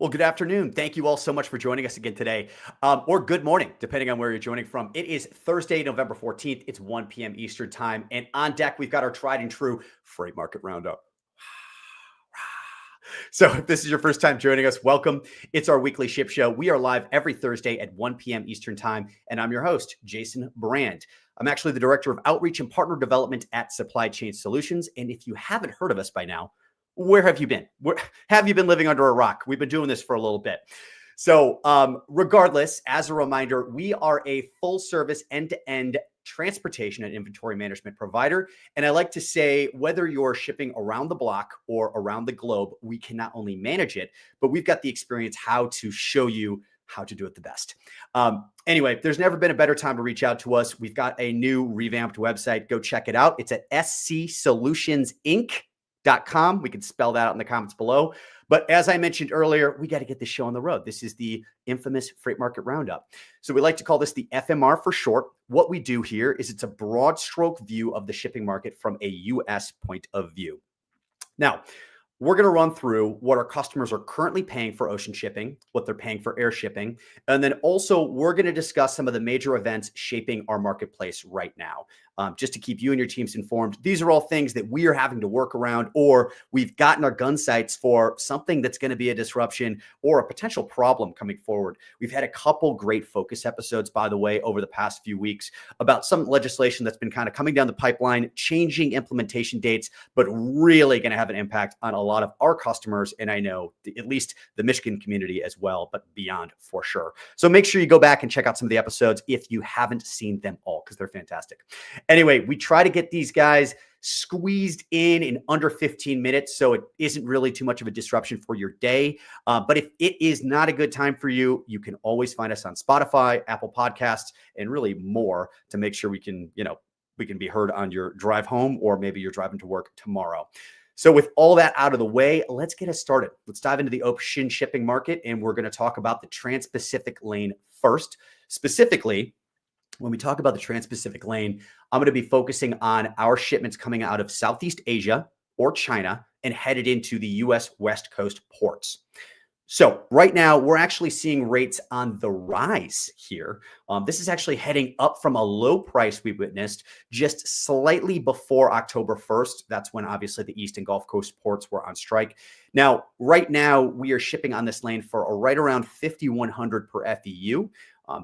Well, good afternoon. Thank you all so much for joining us again today, or good morning, depending on where you're joining from. It is Thursday, November 14th. It's 1 p.m. Eastern time. And on deck, we've got our tried and true freight market roundup. So if this is your first time joining us, welcome. It's our weekly ship show. We are live every Thursday at 1 p.m. Eastern time. And I'm your host, Jason Brand. I'm actually the Director of Outreach and Partner Development at Supply Chain Solutions. And if you haven't heard of us by now, where have you been? Where have you been living under a rock? We've been doing this for a little bit. So regardless, as a reminder, we are a full service end-to-end transportation and inventory management provider. And I like to say, whether you're shipping around the block or around the globe, we can not only manage it, but we've got the experience how to show you how to do it the best. Anyway, there's never been a better time to reach out to us. We've got a new revamped website. Go check it out. It's at scsolutionsinc.com. We can spell that out in the comments below. But as I mentioned earlier, we got to get this show on the road. This is the infamous Freight Market Roundup. So we like to call this the FMR for short. What we do here is it's a broad stroke view of the shipping market from a U.S. point of view. Now, we're going to run through what our customers are currently paying for ocean shipping, what they're paying for air shipping, and then also we're going to discuss some of the major events shaping our marketplace right now, just to keep you and your teams informed. These are all things that we are having to work around, or we've gotten our gun sights for something that's going to be a disruption or a potential problem coming forward. We've had a couple great focus episodes, by the way, over the past few weeks about some legislation that's been kind of coming down the pipeline, changing implementation dates, but really going to have an impact on a lot of our customers, and I know at least the Michigan community as well, but beyond for sure. So make sure you go back and check out some of the episodes if you haven't seen them all, because they're fantastic. Anyway, we try to get these guys squeezed in under 15 minutes, so it isn't really too much of a disruption for your day. But if it is not a good time for you, you can always find us on Spotify, Apple Podcasts, and really more to make sure we can be heard on your drive home, or maybe you're driving to work tomorrow. So with all that out of the way, let's get us started. Let's dive into the ocean shipping market, and we're going to talk about the Trans-Pacific lane first. Specifically, when we talk about the Trans-Pacific lane, I'm going to be focusing on our shipments coming out of Southeast Asia or China and headed into the U.S. West Coast ports. So right now, we're actually seeing rates on the rise here. This is actually heading up from a low price we witnessed just slightly before October 1st. That's when obviously the East and Gulf Coast ports were on strike. Now, right now, we are shipping on this lane for right around 5,100 per FEU.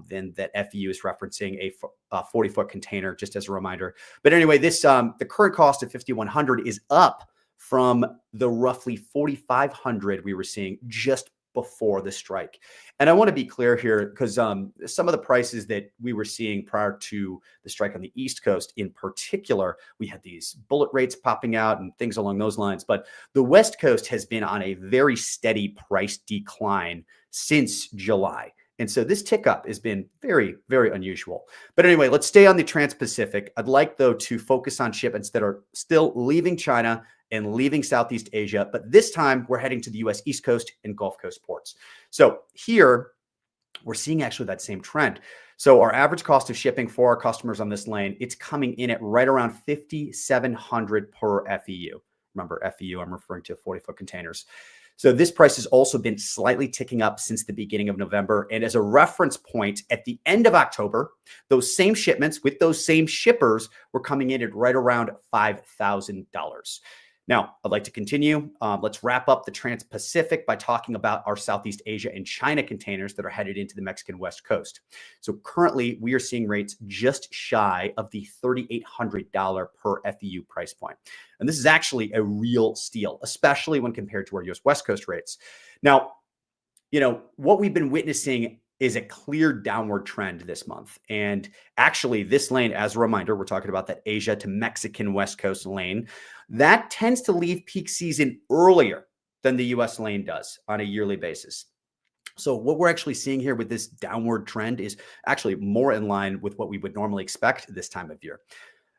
Then that FEU is referencing a 40-foot container, just as a reminder. But anyway, this the current cost of 5,100 is up from the roughly 4,500 we were seeing just before the strike. And I want to be clear here, because some of the prices that we were seeing prior to the strike on the East Coast in particular, we had these bullet rates popping out and things along those lines. But the West Coast has been on a very steady price decline since July. And so this tick up has been very, very unusual. But anyway, let's stay on the Trans-Pacific. I'd like, though, to focus on shipments that are still leaving China and leaving Southeast Asia. But this time, we're heading to the U.S. East Coast and Gulf Coast ports. So here, we're seeing actually that same trend. So our average cost of shipping for our customers on this lane, it's coming in at right around 5,700 per FEU. Remember, FEU, I'm referring to 40-foot containers. So this price has also been slightly ticking up since the beginning of November. And as a reference point, at the end of October, those same shipments with those same shippers were coming in at right around $5,000. Now, I'd like to continue. Let's wrap up the Trans-Pacific by talking about our Southeast Asia and China containers that are headed into the Mexican West Coast. So currently, we are seeing rates just shy of the $3,800 per FEU price point. And this is actually a real steal, especially when compared to our U.S. West Coast rates. Now, what we've been witnessing is a clear downward trend this month. And actually, this lane, as a reminder, we're talking about that Asia to Mexican West Coast lane, that tends to leave peak season earlier than the U.S. lane does on a yearly basis. So what we're actually seeing here with this downward trend is actually more in line with what we would normally expect this time of year.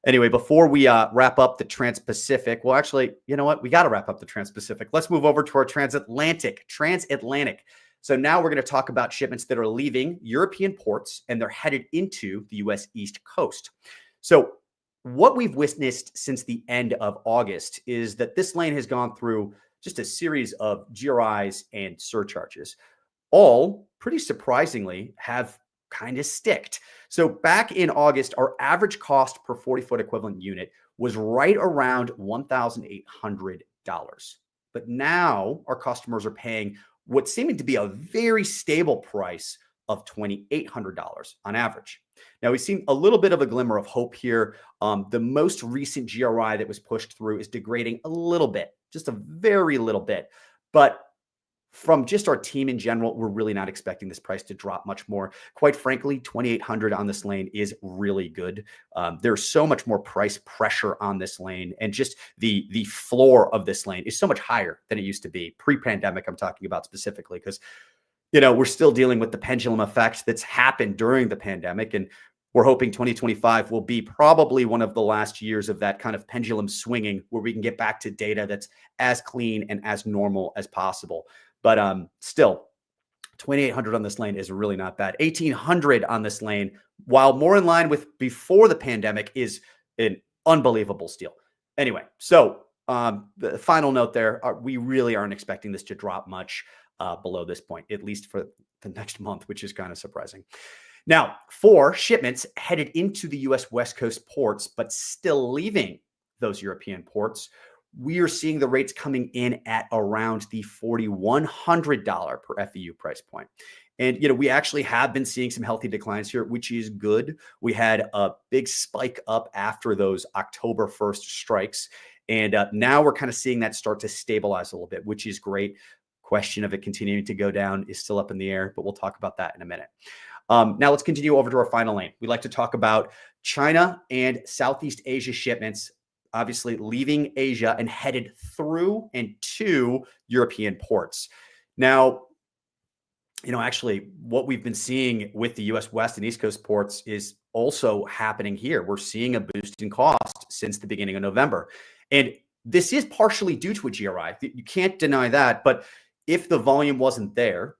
Anyway, before we wrap up the Trans-Pacific, well, actually, you know what? We got to wrap up the Trans-Pacific. Let's move over to our transatlantic. So now we're going to talk about shipments that are leaving European ports and they're headed into the U.S. East Coast. So what we've witnessed since the end of August is that this lane has gone through just a series of GRIs and surcharges. All, pretty surprisingly, have kind of sticked. So back in August, our average cost per 40-foot equivalent unit was right around $1,800. But now our customers are paying what's seeming to be a very stable price of $2,800 on average. Now, we've seen a little bit of a glimmer of hope here. The most recent GRI that was pushed through is degrading a little bit, just a very little bit. But from just our team in general, we're really not expecting this price to drop much more. Quite frankly, 2,800 on this lane is really good. There's so much more price pressure on this lane, and just the floor of this lane is so much higher than it used to be pre-pandemic. I'm talking about specifically because, we're still dealing with the pendulum effect that's happened during the pandemic, and we're hoping 2025 will be probably one of the last years of that kind of pendulum swinging where we can get back to data that's as clean and as normal as possible. But still, 2,800 on this lane is really not bad. 1,800 on this lane, while more in line with before the pandemic, is an unbelievable steal. Anyway, so the final note there, we really aren't expecting this to drop much below this point, at least for the next month, which is kind of surprising. Now, for shipments headed into the U.S. West Coast ports, but still leaving those European ports, we are seeing the rates coming in at around the $4,100 per FEU price point. And, we actually have been seeing some healthy declines here, which is good. We had a big spike up after those October 1st strikes. And now we're kind of seeing that start to stabilize a little bit, which is great. Question of it continuing to go down is still up in the air, but we'll talk about that in a minute. Now let's continue over to our final lane. We'd like to talk about China and Southeast Asia shipments, obviously leaving Asia and headed through and to European ports. Now, actually what we've been seeing with the US West and East Coast ports is also happening here. We're seeing a boost in cost since the beginning of November. And this is partially due to a GRI. You can't deny that. But if the volume wasn't there,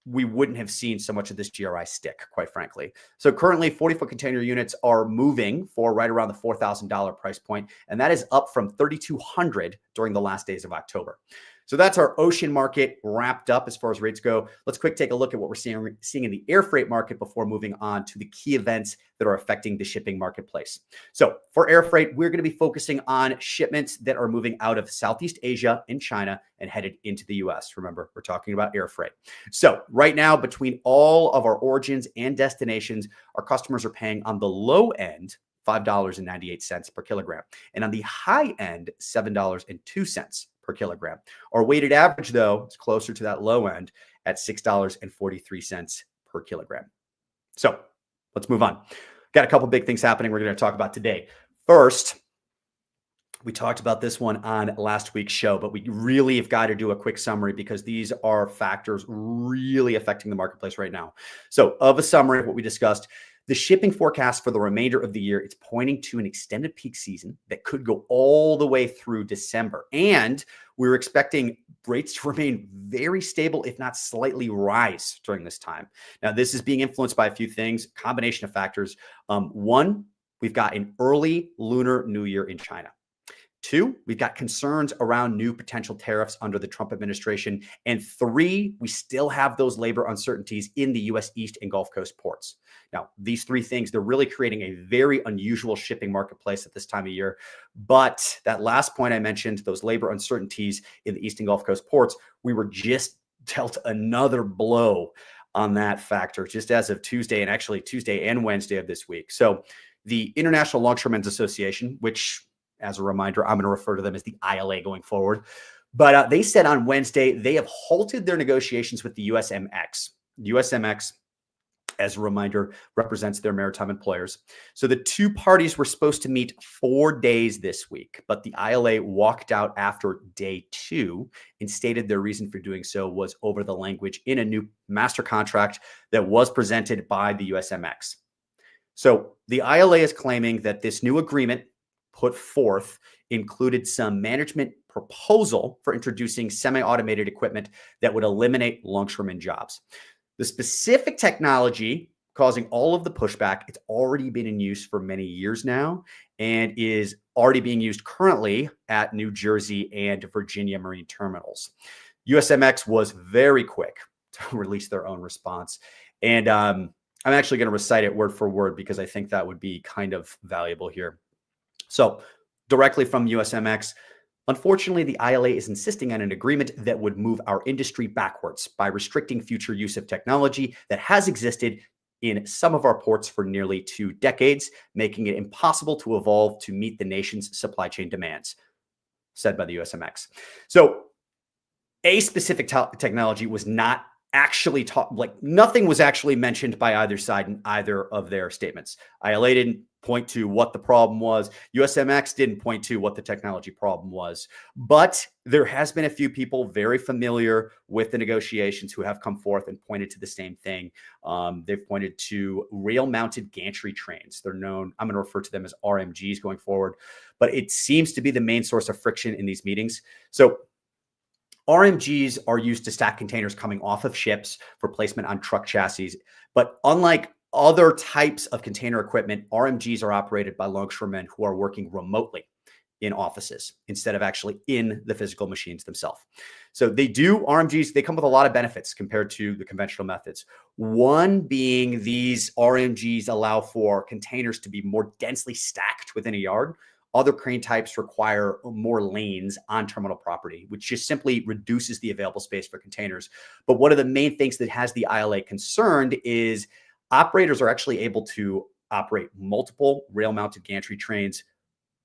we wouldn't have seen so much of this GRI stick, quite frankly. So currently 40-foot container units are moving for right around the $4,000 price point, and that is up from $3,200 during the last days of October. So that's our ocean market wrapped up as far as rates go. Let's quick take a look at what we're seeing in the air freight market before moving on to the key events that are affecting the shipping marketplace. So for air freight, we're going to be focusing on shipments that are moving out of Southeast Asia and China and headed into the US. Remember, we're talking about air freight. So right now, between all of our origins and destinations, our customers are paying on the low end $5.98 per kilogram, and on the high end, $7.02 per kilogram. Our weighted average, though, is closer to that low end at $6.43 per kilogram. So let's move on. Got a couple big things happening we're going to talk about today. First, we talked about this one on last week's show, but we really have got to do a quick summary because these are factors really affecting the marketplace right now. So of a summary of what we discussed, the shipping forecast for the remainder of the year, it's pointing to an extended peak season that could go all the way through December. And we're expecting rates to remain very stable, if not slightly rise during this time. Now, this is being influenced by a few things, combination of factors. One, we've got an early Lunar New Year in China. Two, we've got concerns around new potential tariffs under the Trump administration. And three, we still have those labor uncertainties in the U.S. East and Gulf Coast ports. Now, these three things, they're really creating a very unusual shipping marketplace at this time of year. But that last point I mentioned, those labor uncertainties in the East and Gulf Coast ports, we were just dealt another blow on that factor just as of Tuesday, and actually Tuesday and Wednesday of this week. So the International Longshoremen's Association, which, as a reminder, I'm going to refer to them as the ILA going forward. But they said on Wednesday, they have halted their negotiations with the USMX. USMX, as a reminder, represents their maritime employers. So the two parties were supposed to meet 4 days this week, but the ILA walked out after day 2 and stated their reason for doing so was over the language in a new master contract that was presented by the USMX. So the ILA is claiming that this new agreement put forth included some management proposal for introducing semi-automated equipment that would eliminate longshoremen jobs. The specific technology causing all of the pushback. It's already been in use for many years now and is already being used currently at New Jersey and Virginia marine terminals. USMX was very quick to release their own response. And I'm actually going to recite it word for word because I think that would be kind of valuable here. So directly from USMX, unfortunately, the ILA is insisting on an agreement that would move our industry backwards by restricting future use of technology that has existed in some of our ports for nearly 2 decades, making it impossible to evolve to meet the nation's supply chain demands, said by the USMX. So a specific technology was not actually taught, like nothing was actually mentioned by either side in either of their statements. ILA didn't point to what the problem was. USMX didn't point to what the technology problem was. But there has been a few people very familiar with the negotiations who have come forth and pointed to the same thing. They've pointed to rail-mounted gantry trains. They're known, I'm going to refer to them as RMGs going forward, but it seems to be the main source of friction in these meetings. So RMGs are used to stack containers coming off of ships for placement on truck chassis. But unlike other types of container equipment, RMGs are operated by longshoremen who are working remotely in offices instead of actually in the physical machines themselves. So RMGs, they come with a lot of benefits compared to the conventional methods. One being these RMGs allow for containers to be more densely stacked within a yard. Other crane types require more lanes on terminal property, which just simply reduces the available space for containers. But one of the main things that has the ILA concerned is operators are actually able to operate multiple rail-mounted gantry trains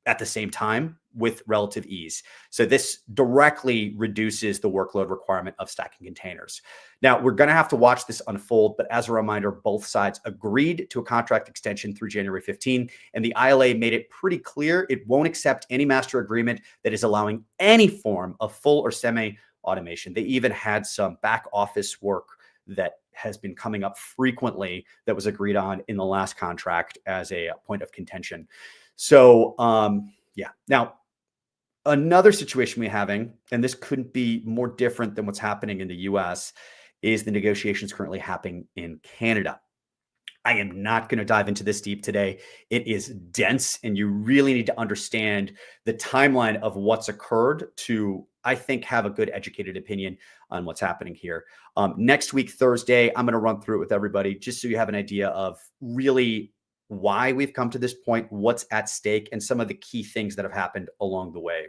at the same time with relative ease. So this directly reduces the workload requirement of stacking containers. Now, we're going to have to watch this unfold, but as a reminder, both sides agreed to a contract extension through January 15, and the ILA made it pretty clear it won't accept any master agreement that is allowing any form of full or semi-automation. They even had some back office work that has been coming up frequently that was agreed on in the last contract as a point of contention. So, yeah. Now, another situation we're having, and this couldn't be more different than what's happening in the US, is the negotiations currently happening in Canada. I am not going to dive into this deep today. It is dense, and you really need to understand the timeline of what's occurred to, I think, have a good educated opinion on what's happening here. Next week, Thursday, I'm going to run through it with everybody just so you have an idea of really why we've come to this point, what's at stake, and some of the key things that have happened along the way.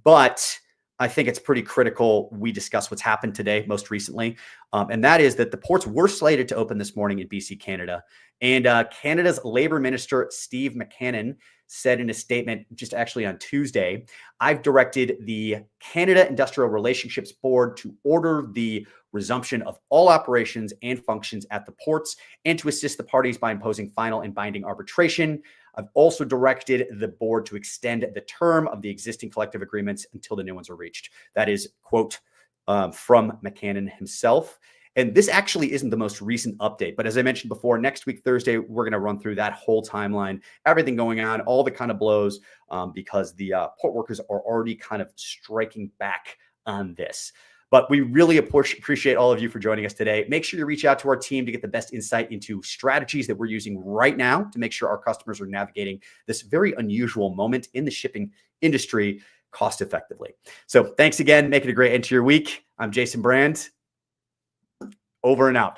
But I think it's pretty critical we discuss what's happened today, most recently. And that is that the ports were slated to open this morning in BC, Canada. And Canada's Labor Minister, Steve McCannon, said in a statement just actually on Tuesday, I've directed the Canada Industrial Relationships Board to order the resumption of all operations and functions at the ports and to assist the parties by imposing final and binding arbitration. I've also directed the board to extend the term of the existing collective agreements until the new ones are reached. That is, quote, from McCannon himself. And this actually isn't the most recent update. But as I mentioned before, next week, Thursday, we're going to run through that whole timeline, everything going on, all the kind of blows, because the port workers are already kind of striking back on this. But we really appreciate all of you for joining us today. Make sure you reach out to our team to get the best insight into strategies that we're using right now to make sure our customers are navigating this very unusual moment in the shipping industry cost effectively. So thanks again. Make it a great end to your week. I'm Jason Brand. Over and out.